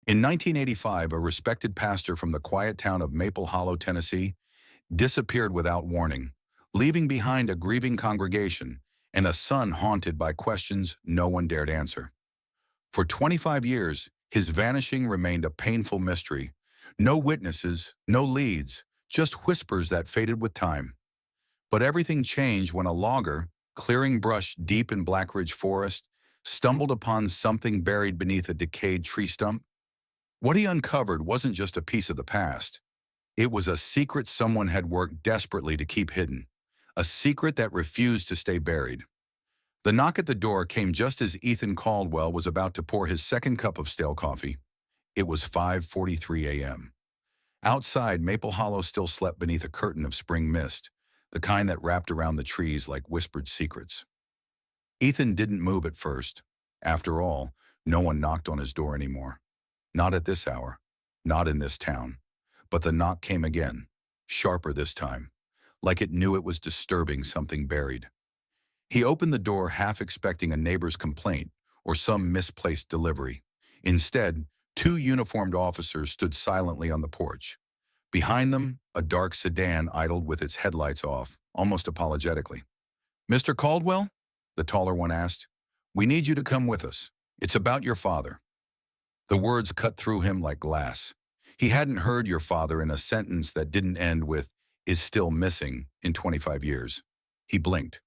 In 1985, a respected pastor from the quiet town of Maple Hollow, Tennessee, disappeared without warning, leaving behind a grieving congregation and a son haunted by questions no one dared answer. For 25 years, his vanishing remained a painful mystery. No witnesses, no leads, just whispers that faded with time. But everything changed when a logger, clearing brush deep in Blackridge Forest, stumbled upon something buried beneath a decayed tree stump. What he uncovered wasn't just a piece of the past. It was a secret someone had worked desperately to keep hidden, a secret that refused to stay buried. The knock at the door came just as Ethan Caldwell was about to pour his second cup of stale coffee. It was 5:43 a.m. Outside, Maple Hollow still slept beneath a curtain of spring mist, the kind that wrapped around the trees like whispered secrets. Ethan didn't move at first. After all, no one knocked on his door anymore. Not at this hour, not in this town. But the knock came again, sharper this time, like it knew it was disturbing something buried. He opened the door half expecting a neighbor's complaint or some misplaced delivery. Instead, two uniformed officers stood silently on the porch. Behind them, a dark sedan idled with its headlights off, almost apologetically. "Mr. Caldwell?" the taller one asked. "We need you to come with us. It's about your father." The words cut through him like glass. He hadn't heard "your father" in a sentence that didn't end with "is still missing" in 25 years. He blinked.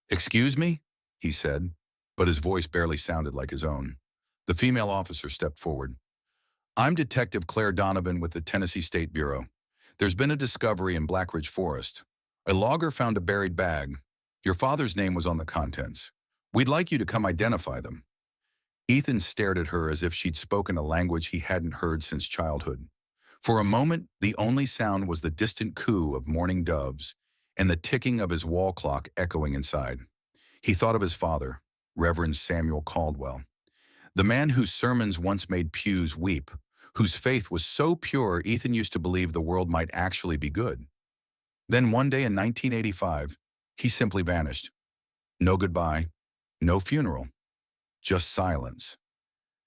"Excuse me?" he said, but his voice barely sounded like his own. The female officer stepped forward. "I'm Detective Claire Donovan with the Tennessee State Bureau. There's been a discovery in Blackridge Forest. A logger found a buried bag. Your father's name was on the contents. We'd like you to come identify them." Ethan stared at her as if she'd spoken a language he hadn't heard since childhood. For a moment, the only sound was the distant coo of mourning doves and the ticking of his wall clock echoing inside. He thought of his father, Reverend Samuel Caldwell, the man whose sermons once made pews weep, whose faith was so pure Ethan used to believe the world might actually be good. Then one day in 1985, he simply vanished. No goodbye, no funeral, just silence.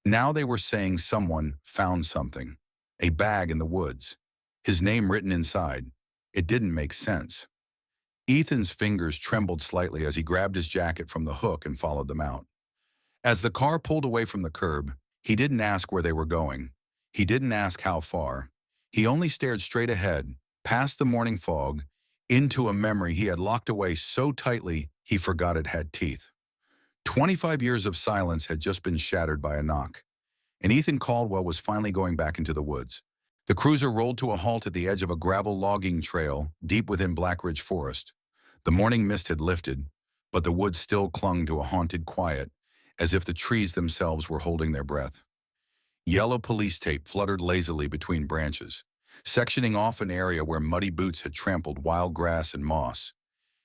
Now they were saying someone found something, a bag in the woods, his name written inside. It didn't make sense. Ethan's fingers trembled slightly as he grabbed his jacket from the hook and followed them out. As the car pulled away from the curb, he didn't ask where they were going. He didn't ask how far. He only stared straight ahead, past the morning fog, into a memory he had locked away so tightly he forgot it had teeth. 25 years of silence had just been shattered by a knock, and Ethan Caldwell was finally going back into the woods. The cruiser rolled to a halt at the edge of a gravel logging trail deep within Blackridge Forest. The morning mist had lifted, but the woods still clung to a haunted quiet, as if the trees themselves were holding their breath. Yellow police tape fluttered lazily between branches, sectioning off an area where muddy boots had trampled wild grass and moss.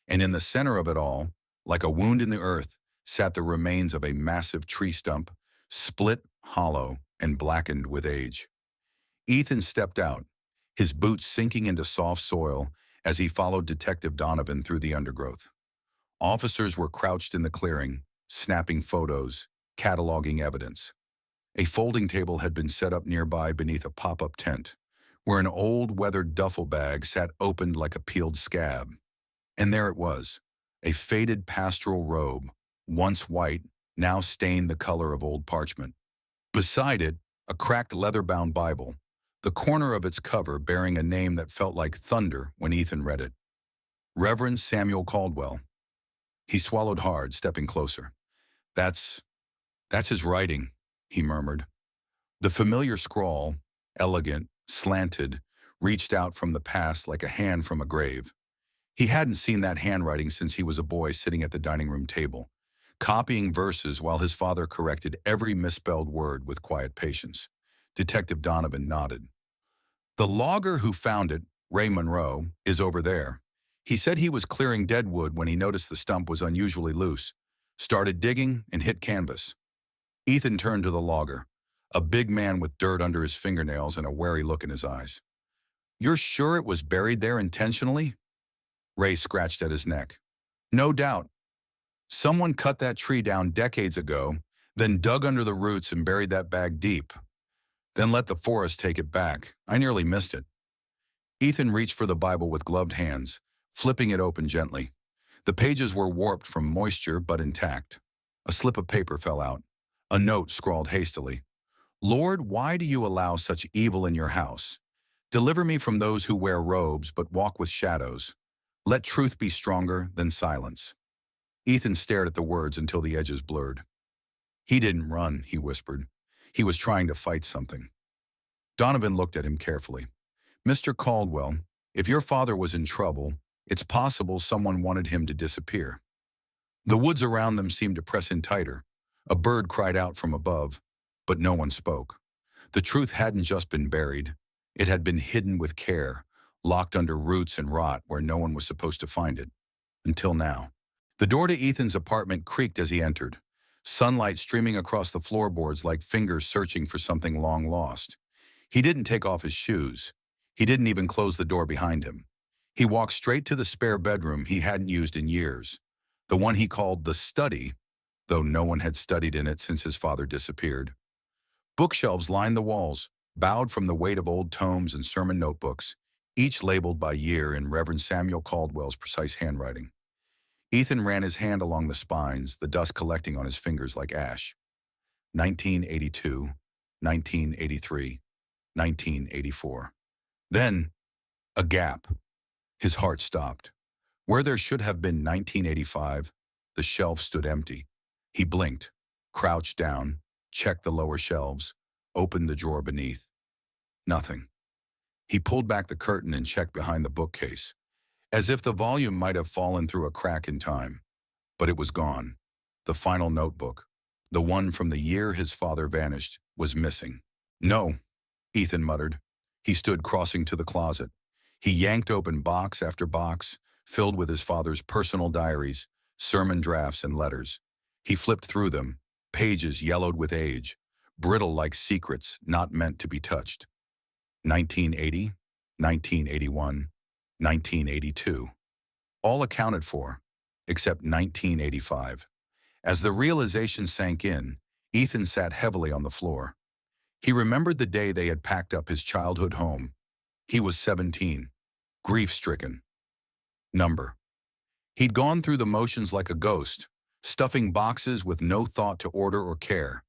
And in the center of it all, like a wound in the earth, sat the remains of a massive tree stump, split, hollow, and blackened with age. Ethan stepped out, his boots sinking into soft soil as he followed Detective Donovan through the undergrowth. Officers were crouched in the clearing, snapping photos, cataloging evidence. A folding table had been set up nearby beneath a pop-up tent, where an old weathered duffel bag sat opened like a peeled scab. And there it was, a faded pastoral robe, once white, now stained the color of old parchment. Beside it, a cracked leather-bound Bible, the corner of its cover bearing a name that felt like thunder when Ethan read it. Reverend Samuel Caldwell. He swallowed hard, stepping closer. That's his writing," he murmured. The familiar scrawl, elegant, slanted, reached out from the past like a hand from a grave. He hadn't seen that handwriting since he was a boy sitting at the dining room table, copying verses while his father corrected every misspelled word with quiet patience. Detective Donovan nodded. "The logger who found it, Ray Monroe, is over there. He said he was clearing deadwood when he noticed the stump was unusually loose, started digging, and hit canvas." Ethan turned to the logger, a big man with dirt under his fingernails and a wary look in his eyes. "You're sure it was buried there intentionally?" Ray scratched at his neck. "No doubt. Someone cut that tree down decades ago, then dug under the roots and buried that bag deep. Then let the forest take it back. I nearly missed it. Ethan reached for the Bible with gloved hands, flipping it open gently. The pages were warped from moisture but intact. A slip of paper fell out. A note scrawled hastily. Lord, why do you allow such evil in your house? Deliver me from those who wear robes but walk with shadows. Let truth be stronger than silence. Ethan stared at the words until the edges blurred. He didn't run, he whispered. He was trying to fight something. Donovan looked at him carefully. Mr. Caldwell, if your father was in trouble, it's possible someone wanted him to disappear. The woods around them seemed to press in tighter. A bird cried out from above, but no one spoke. The truth hadn't just been buried. It had been hidden with care, locked under roots and rot where no one was supposed to find it. Until now. The door to Ethan's apartment creaked as he entered, sunlight streaming across the floorboards like fingers searching for something long lost. He didn't take off his shoes. He didn't even close the door behind him. He walked straight to the spare bedroom he hadn't used in years, the one he called the study, though no one had studied in it since his father disappeared. Bookshelves lined the walls, bowed from the weight of old tomes and sermon notebooks, each labeled by year in Reverend Samuel Caldwell's precise handwriting. Ethan ran his hand along the spines, the dust collecting on his fingers like ash. 1982, 1983, 1984. Then, a gap. His heart stopped. Where there should have been 1985, the shelf stood empty. He blinked, crouched down, checked the lower shelves, opened the drawer beneath. Nothing. He pulled back the curtain and checked behind the bookcase, as if the volume might have fallen through a crack in time. But it was gone. The final notebook, the one from the year his father vanished, was missing. No, Ethan muttered. He stood crossing to the closet. He yanked open box after box, filled with his father's personal diaries, sermon drafts, and letters. He flipped through them, pages yellowed with age, brittle like secrets not meant to be touched. 1980, 1981, 1982. All accounted for, except 1985. As the realization sank in, Ethan sat heavily on the floor. He remembered the day they had packed up his childhood home. He was 17, grief-stricken. Number. He'd gone through the motions like a ghost, stuffing boxes with no thought to order or care.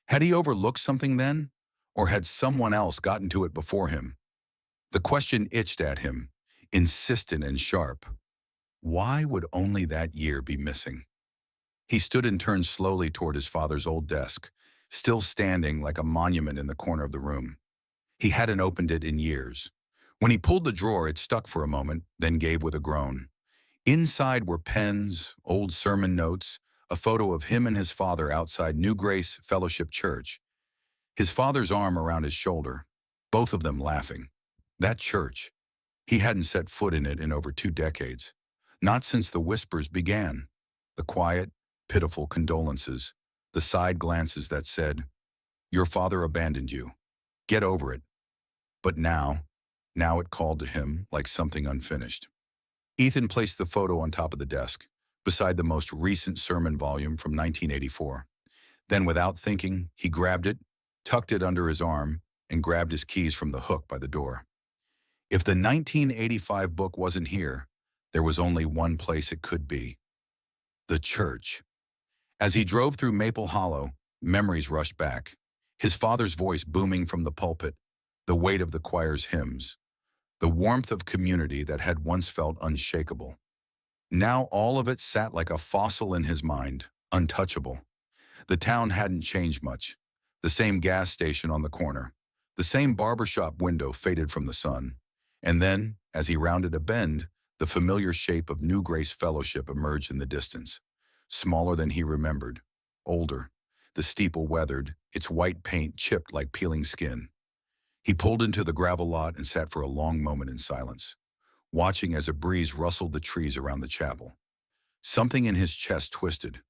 Had he overlooked something then? Or had someone else gotten to it before him? The question itched at him, insistent and sharp. Why would only that year be missing? He stood and turned slowly toward his father's old desk, still standing like a monument in the corner of the room. He hadn't opened it in years. When he pulled the drawer, it stuck for a moment, then gave with a groan. Inside were pens, old sermon notes, a photo of him and his father outside New Grace Fellowship Church. His father's arm around his shoulder, both of them laughing. That church. He hadn't set foot in it in over 2 decades. Not since the whispers began. The quiet, pitiful condolences. The side glances that said, "Your father abandoned you. Get over it." But now it called to him like something unfinished. Ethan placed the photo on top of the desk, beside the most recent sermon volume from 1984. Then, without thinking, he grabbed it, tucked it under his arm, and grabbed his keys from the hook by the door. If the 1985 book wasn't here, there was only one place it could be. The church. As he drove through Maple Hollow, memories rushed back. His father's voice booming from the pulpit, the weight of the choir's hymns, the warmth of community that had once felt unshakable. Now all of it sat like a fossil in his mind, untouchable. The town hadn't changed much. The same gas station on the corner, the same barbershop window faded from the sun. And then, as he rounded a bend, the familiar shape of New Grace Fellowship emerged in the distance. Smaller than he remembered, older, the steeple weathered, its white paint chipped like peeling skin. He pulled into the gravel lot and sat for a long moment in silence, watching as a breeze rustled the trees around the chapel. Something in his chest twisted.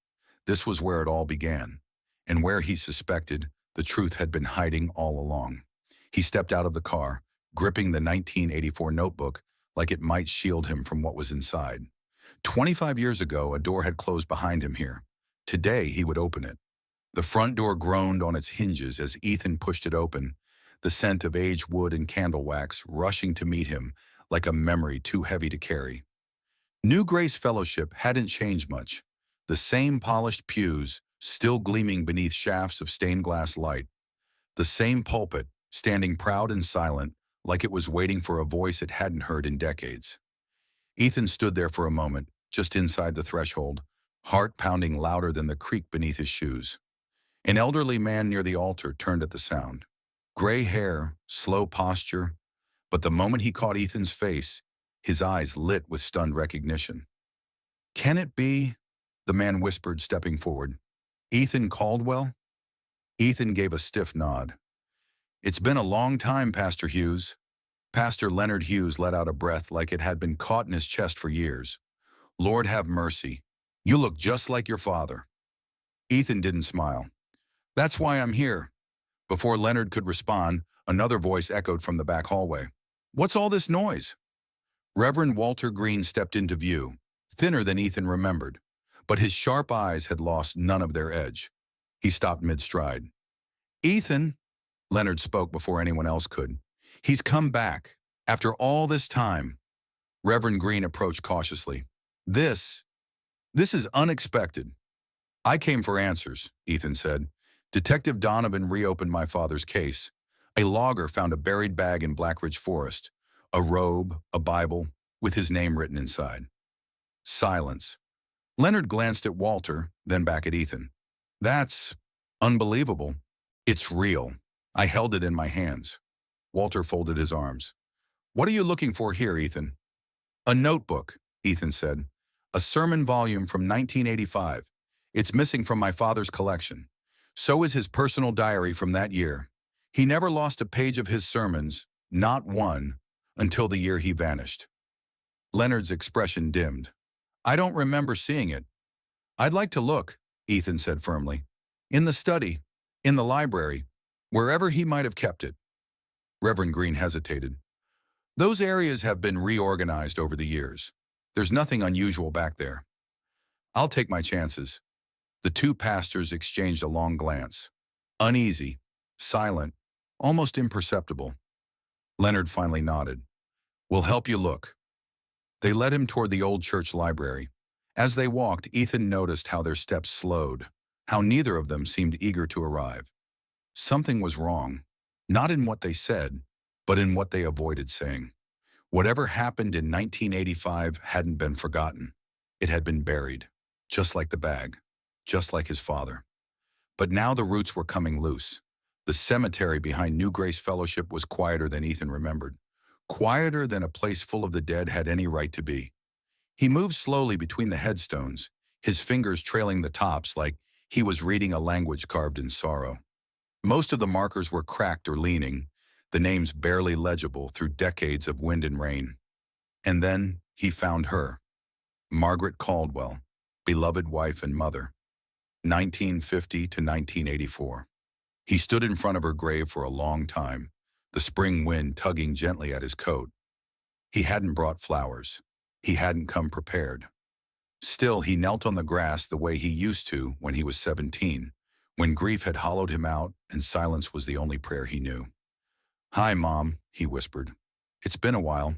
This was where it all began, and where he suspected the truth had been hiding all along. He stepped out of the car, gripping the 1984 notebook like it might shield him from what was inside. 25 years ago, a door had closed behind him here. Today, he would open it. The front door groaned on its hinges as Ethan pushed it open, the scent of aged wood and candle wax rushing to meet him like a memory too heavy to carry. New Grace Fellowship hadn't changed much. The same polished pews, still gleaming beneath shafts of stained glass light. The same pulpit, standing proud and silent, like it was waiting for a voice it hadn't heard in decades. Ethan stood there for a moment, just inside the threshold, heart pounding louder than the creak beneath his shoes. An elderly man near the altar turned at the sound. Gray hair, slow posture, but the moment he caught Ethan's face, his eyes lit with stunned recognition. "Can it be?" the man whispered, stepping forward. "Ethan Caldwell?" Ethan gave a stiff nod. "It's been a long time, Pastor Hughes." Pastor Leonard Hughes let out a breath like it had been caught in his chest for years. "Lord have mercy. You look just like your father." Ethan didn't smile. "That's why I'm here." Before Leonard could respond, another voice echoed from the back hallway. "What's all this noise?" Reverend Walter Green stepped into view, thinner than Ethan remembered, but his sharp eyes had lost none of their edge. He stopped mid-stride. "Ethan," Leonard spoke before anyone else could. "He's come back. After all this time." Reverend Green approached cautiously. This is unexpected." "I came for answers," Ethan said. "Detective Donovan reopened my father's case. A logger found a buried bag in Blackridge Forest. A robe, a Bible, with his name written inside." Silence. Leonard glanced at Walter, then back at Ethan. "That's unbelievable." "It's real. I held it in my hands." Walter folded his arms. "What are you looking for here, Ethan?" "A notebook," Ethan said. "A sermon volume from 1985. It's missing from my father's collection. So is his personal diary from that year. He never lost a page of his sermons, not one, until the year he vanished." Leonard's expression dimmed. "I don't remember seeing it." "I'd like to look," Ethan said firmly. "In the study, in the library, wherever he might have kept it." Reverend Green hesitated. "Those areas have been reorganized over the years. There's nothing unusual back there." "I'll take my chances." The two pastors exchanged a long glance. Uneasy, silent, almost imperceptible. Leonard finally nodded. "We'll help you look." They led him toward the old church library. As they walked, Ethan noticed how their steps slowed, how neither of them seemed eager to arrive. Something was wrong, not in what they said, but in what they avoided saying. Whatever happened in 1985 hadn't been forgotten. It had been buried, just like the bag, just like his father. But now the roots were coming loose. The cemetery behind New Grace Fellowship was quieter than Ethan remembered, quieter than a place full of the dead had any right to be. He moved slowly between the headstones, his fingers trailing the tops like he was reading a language carved in sorrow. Most of the markers were cracked or leaning, the names barely legible through decades of wind and rain. And then he found her, Margaret Caldwell, beloved wife and mother, 1950 to 1984. He stood in front of her grave for a long time, the spring wind tugging gently at his coat. He hadn't brought flowers. He hadn't come prepared. Still, he knelt on the grass the way he used to when he was 17, when grief had hollowed him out and silence was the only prayer he knew. "Hi, Mom," he whispered. "It's been a while."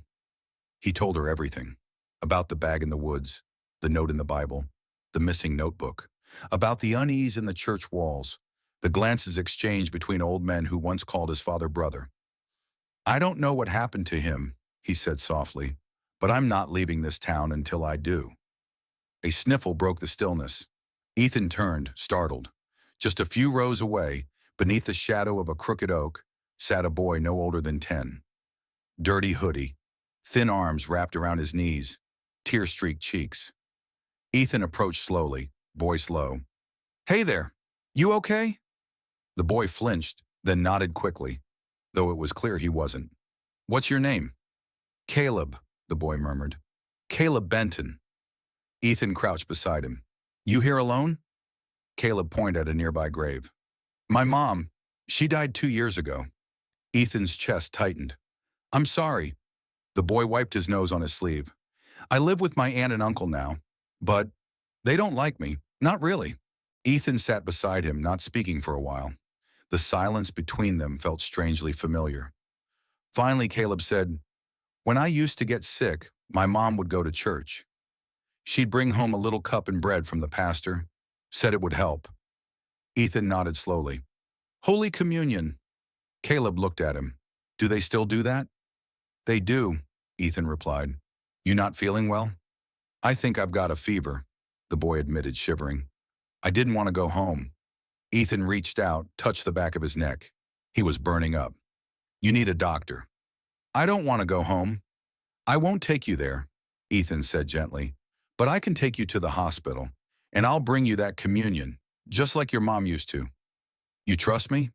He told her everything. About the bag in the woods, the note in the Bible, the missing notebook, about the unease in the church walls, the glances exchanged between old men who once called his father brother. "I don't know what happened to him," he said softly, "but I'm not leaving this town until I do." A sniffle broke the stillness. Ethan turned, startled. Just a few rows away, beneath the shadow of a crooked oak, sat a boy no older than 10. Dirty hoodie, thin arms wrapped around his knees, tear-streaked cheeks. Ethan approached slowly, voice low. "Hey there, you okay?" The boy flinched, then nodded quickly, though it was clear he wasn't. "What's your name?" "Caleb," the boy murmured. "Caleb Benton." Ethan crouched beside him. "You here alone?" Caleb pointed at a nearby grave. "My mom, she died 2 years ago." Ethan's chest tightened. "I'm sorry." The boy wiped his nose on his sleeve. "I live with my aunt and uncle now, but they don't like me, not really." Ethan sat beside him, not speaking for a while. The silence between them felt strangely familiar. Finally, Caleb said, "When I used to get sick, my mom would go to church. She'd bring home a little cup and bread from the pastor, said it would help." Ethan nodded slowly. "Holy Communion." Caleb looked at him. "Do they still do that?" "They do," Ethan replied. "You not feeling well?" "I think I've got a fever," the boy admitted, shivering. "I didn't want to go home." Ethan reached out, touched the back of his neck. He was burning up. "You need a doctor." "I don't want to go home." "I won't take you there," Ethan said gently, "but I can take you to the hospital, and I'll bring you that communion, just like your mom used to. You trust me?"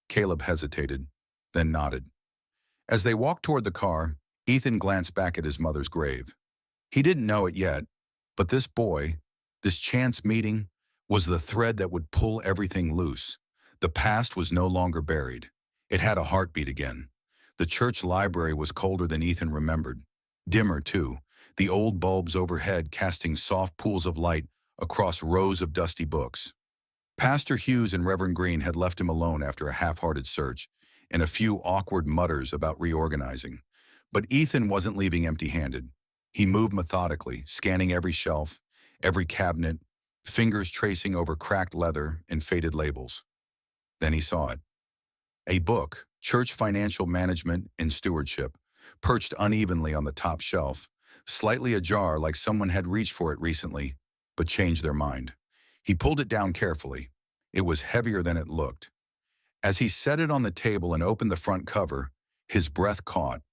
Caleb hesitated, then nodded. As they walked toward the car, Ethan glanced back at his mother's grave. He didn't know it yet, but this boy, this chance meeting, was the thread that would pull everything loose. The past was no longer buried. It had a heartbeat again. The church library was colder than Ethan remembered. Dimmer, too, the old bulbs overhead casting soft pools of light across rows of dusty books. Pastor Hughes and Reverend Green had left him alone after a half-hearted search and a few awkward mutters about reorganizing. But Ethan wasn't leaving empty-handed. He moved methodically, scanning every shelf, every cabinet, fingers tracing over cracked leather and faded labels. Then he saw it. A book, Church Financial Management and Stewardship, perched unevenly on the top shelf, slightly ajar like someone had reached for it recently, but changed their mind. He pulled it down carefully. It was heavier than it looked. As he set it on the table and opened the front cover, his breath caught.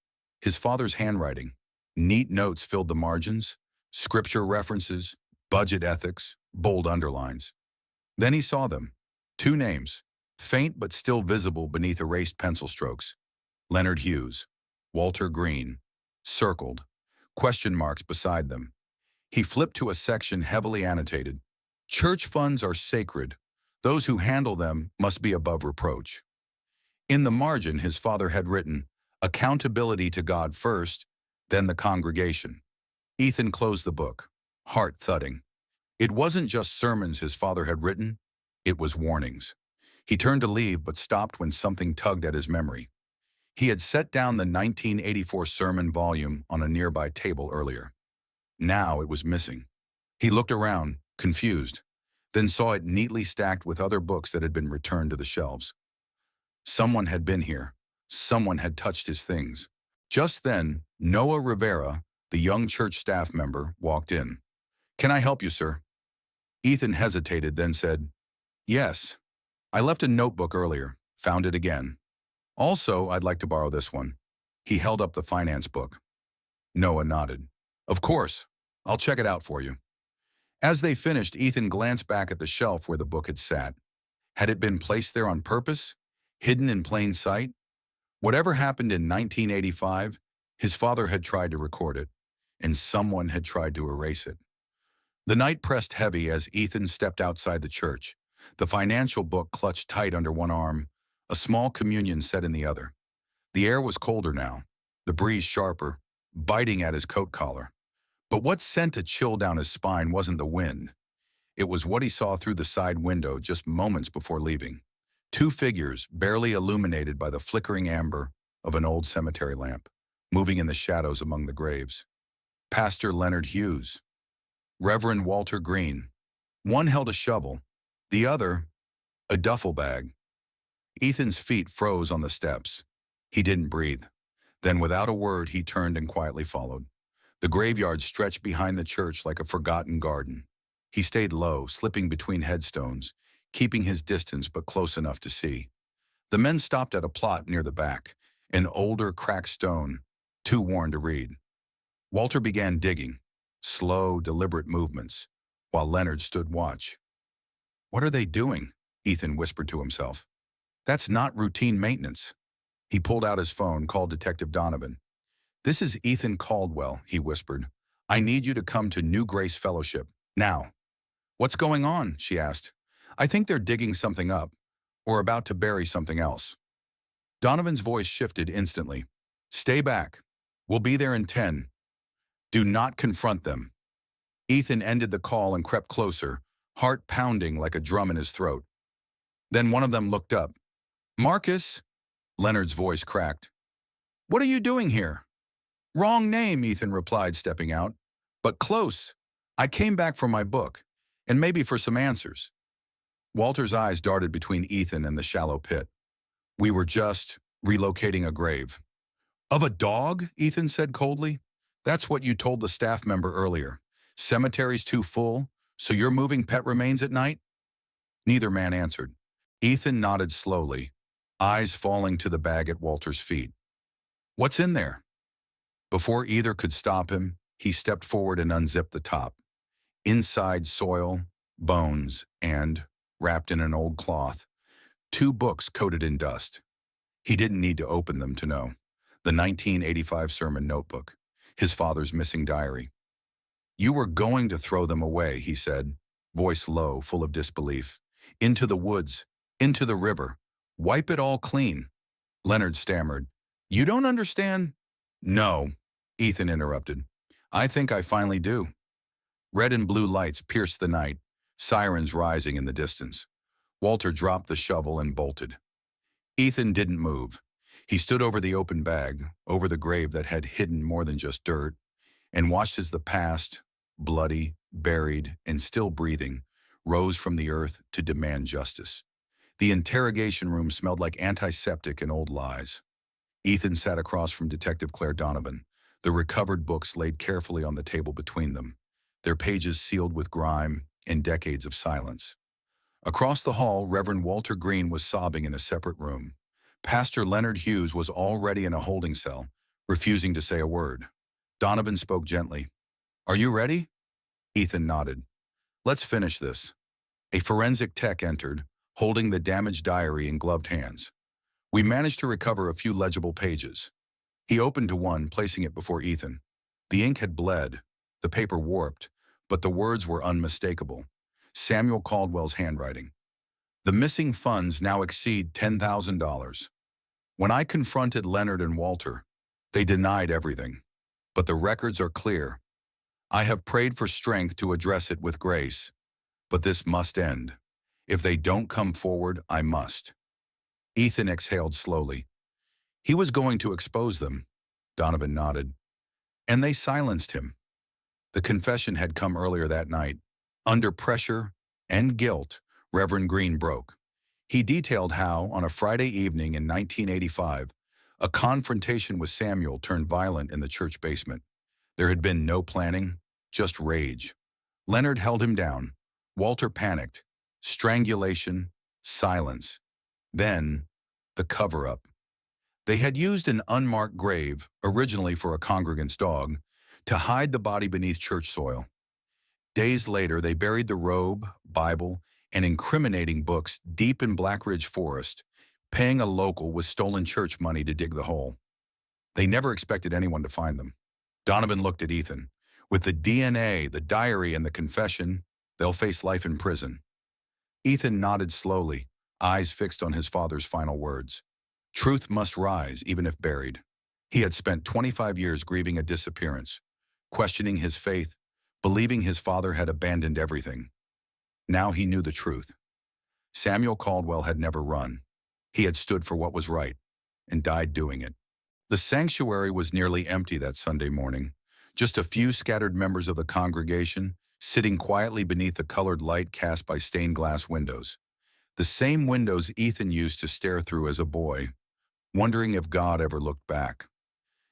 His father's handwriting. Neat notes filled the margins, scripture references, budget ethics, bold underlines. Then he saw them. Two names, faint but still visible beneath erased pencil strokes. Leonard Hughes, Walter Green, circled, question marks beside them. He flipped to a section heavily annotated. Church funds are sacred. Those who handle them must be above reproach. In the margin, his father had written, accountability to God first, then the congregation. Ethan closed the book, heart thudding. It wasn't just sermons his father had written, it was warnings. He turned to leave but stopped when something tugged at his memory. He had set down the 1984 sermon volume on a nearby table earlier. Now it was missing. He looked around, confused, then saw it neatly stacked with other books that had been returned to the shelves. Someone had been here. Someone had touched his things. Just then, Noah Rivera, the young church staff member, walked in. "Can I help you, sir?" Ethan hesitated, then said, "Yes. I left a notebook earlier. Found it again. Also, I'd like to borrow this one." He held up the finance book. Noah nodded. "Of course. I'll check it out for you." As they finished, Ethan glanced back at the shelf where the book had sat. Had it been placed there on purpose? Hidden in plain sight? Whatever happened in 1985, his father had tried to record it, and someone had tried to erase it. The night pressed heavy as Ethan stepped outside the church, the financial book clutched tight under one arm, a small communion set in the other. The air was colder now, the breeze sharper, biting at his coat collar. But what sent a chill down his spine wasn't the wind. It was what he saw through the side window just moments before leaving. Two figures, barely illuminated by the flickering amber of an old cemetery lamp, moving in the shadows among the graves. Pastor Leonard Hughes, Reverend Walter Green. One held a shovel, the other, a duffel bag. Ethan's feet froze on the steps. He didn't breathe. Then without a word, he turned and quietly followed. The graveyard stretched behind the church like a forgotten garden. He stayed low, slipping between headstones, keeping his distance but close enough to see. The men stopped at a plot near the back, an older, cracked stone, too worn to read. Walter began digging, slow, deliberate movements, while Leonard stood watch. "What are they doing?" Ethan whispered to himself. "That's not routine maintenance." He pulled out his phone, called Detective Donovan. "This is Ethan Caldwell," he whispered. "I need you to come to New Grace Fellowship, now." "What's going on?" she asked. "I think they're digging something up, or about to bury something else." Donovan's voice shifted instantly. "Stay back. We'll be there in 10. Do not confront them." Ethan ended the call and crept closer, heart pounding like a drum in his throat. Then one of them looked up, Marcus, Leonard's voice cracked. What are you doing here? Wrong name, Ethan replied, stepping out. But close. I came back for my book, and maybe for some answers. Walter's eyes darted between Ethan and the shallow pit. We were just relocating a grave. Of a dog, Ethan said coldly. That's what you told the staff member earlier. Cemetery's too full, so you're moving pet remains at night? Neither man answered. Ethan nodded slowly, eyes falling to the bag at Walter's feet. What's in there? Before either could stop him, he stepped forward and unzipped the top. Inside soil, bones, and, wrapped in an old cloth, 2 books coated in dust. He didn't need to open them to know. The 1985 sermon notebook, his father's missing diary. You were going to throw them away, he said, voice low, full of disbelief. Into the woods, into the river. Wipe it all clean. Leonard stammered. You don't understand? No, Ethan interrupted. I think I finally do. Red and blue lights pierced the night, sirens rising in the distance. Walter dropped the shovel and bolted. Ethan didn't move. He stood over the open bag, over the grave that had hidden more than just dirt, and watched as the past, bloody, buried, and still breathing, rose from the earth to demand justice. The interrogation room smelled like antiseptic and old lies. Ethan sat across from Detective Claire Donovan, the recovered books laid carefully on the table between them, their pages sealed with grime and decades of silence. Across the hall, Reverend Walter Green was sobbing in a separate room. Pastor Leonard Hughes was already in a holding cell, refusing to say a word. Donovan spoke gently. Are you ready? Ethan nodded. Let's finish this. A forensic tech entered, holding the damaged diary in gloved hands. We managed to recover a few legible pages. He opened to one, placing it before Ethan. The ink had bled, the paper warped, but the words were unmistakable. Samuel Caldwell's handwriting. The missing funds now exceed $10,000. When I confronted Leonard and Walter, they denied everything. But the records are clear. I have prayed for strength to address it with grace, but this must end. If they don't come forward, I must. Ethan exhaled slowly. He was going to expose them. Donovan nodded. And they silenced him. The confession had come earlier that night. Under pressure and guilt, Reverend Green broke. He detailed how, on a Friday evening in 1985, a confrontation with Samuel turned violent in the church basement. There had been no planning, just rage. Leonard held him down. Walter panicked. Strangulation, silence. Then, the cover-up. They had used an unmarked grave, originally for a congregant's dog, to hide the body beneath church soil. Days later, they buried the robe, Bible, and incriminating books deep in Blackridge Forest, paying a local with stolen church money to dig the hole. They never expected anyone to find them. Donovan looked at Ethan. With the DNA, the diary, and the confession, they'll face life in prison. Ethan nodded slowly, eyes fixed on his father's final words. Truth must rise, even if buried. He had spent 25 years grieving a disappearance, questioning his faith, believing his father had abandoned everything. Now he knew the truth. Samuel Caldwell had never run. He had stood for what was right, and died doing it. The sanctuary was nearly empty that Sunday morning. Just a few scattered members of the congregation, sitting quietly beneath the colored light cast by stained glass windows. The same windows Ethan used to stare through as a boy, wondering if God ever looked back.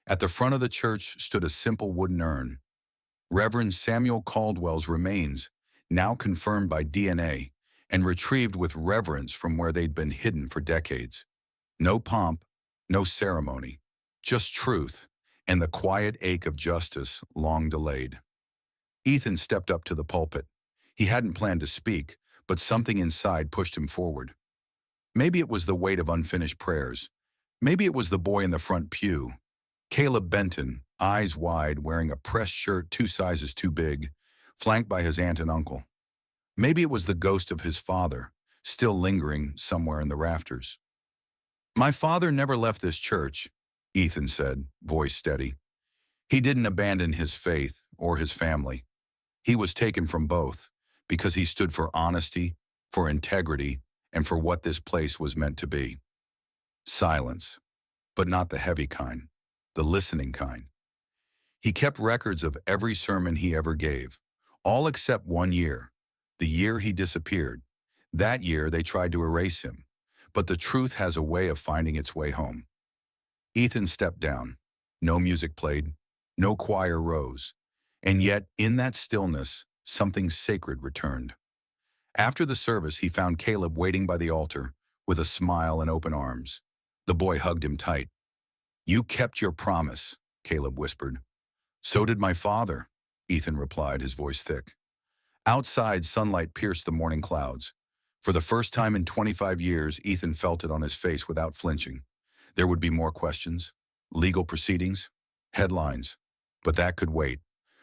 At the front of the church stood a simple wooden urn. Reverend Samuel Caldwell's remains, now confirmed by DNA, and retrieved with reverence from where they'd been hidden for decades. No pomp, no ceremony, just truth, and the quiet ache of justice long delayed. Ethan stepped up to the pulpit. He hadn't planned to speak, but something inside pushed him forward. Maybe it was the weight of unfinished prayers. Maybe it was the boy in the front pew, Caleb Benton, eyes wide, wearing a pressed shirt 2 sizes too big, flanked by his aunt and uncle. Maybe it was the ghost of his father, still lingering somewhere in the rafters. My father never left this church, Ethan said, voice steady. He didn't abandon his faith or his family. He was taken from both because he stood for honesty, for integrity, and for what this place was meant to be. Silence, but not the heavy kind, the listening kind. He kept records of every sermon he ever gave, all except 1 year, the year he disappeared. That year they tried to erase him, but the truth has a way of finding its way home. Ethan stepped down. No music played, no choir rose, and yet in that stillness, something sacred returned. After the service, he found Caleb waiting by the altar with a smile and open arms. The boy hugged him tight. "You kept your promise," Caleb whispered. "So did my father," Ethan replied, his voice thick. Outside, sunlight pierced the morning clouds. For the first time in 25 years, Ethan felt it on his face without flinching. There would be more questions, legal proceedings, headlines, but that could wait.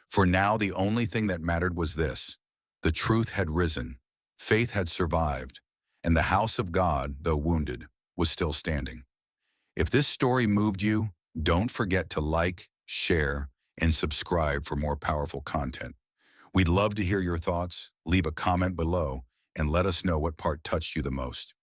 For now, the only thing that mattered was this: the truth had risen, faith had survived, and the house of God, though wounded, was still standing. If this story moved you, don't forget to like, share, and subscribe for more powerful content. We'd love to hear your thoughts. Leave a comment below and let us know what part touched you the most.